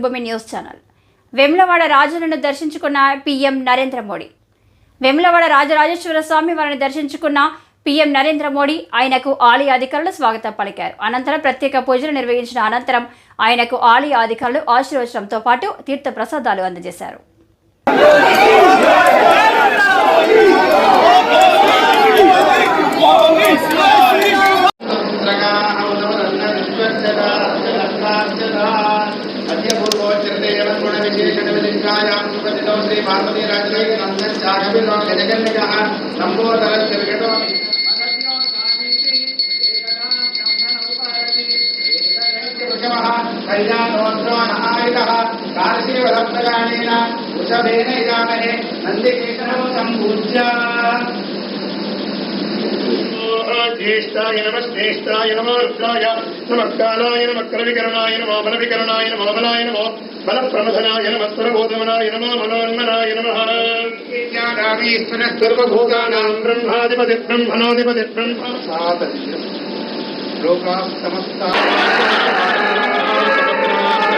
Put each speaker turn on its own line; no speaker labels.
మాతృభూమి news channel. Vemulawada రాజులను దర్శించుకున్న పీఎం నరేంద్ర మోడీ. వేములవాడ రాజరాజేశ్వర స్వామి వారిని దర్శించుకున్న పీఎం నరేంద్ర మోడీ ఆయనకు ఆలయ అధికారులు స్వాగతం పలికారు. అనంతరం ప్రత్యేక పూజలు నిర్వహించిన అనంతరం ఆయనకు ఆలయ అధికారులు ఆశీర్వచనంతో పాటు తీర్థ ప్రసాదాలు అందజేశారు.
ज्येष्ठाय नमः श्रेष्ठाय नमः रुद्राय नमः कालाय नमः करविकरणाय नमः बलविकरणाय नमः बलाय नमः बलप्रमथनाय नमः स्वरबोधमनाय नमः मनोन्मनाय नमः सर्वभूतानां ब्रह्माधिपतिर्ब्रह्मणोऽधिपतिर्ब्रह्म लोकाः समस्ताः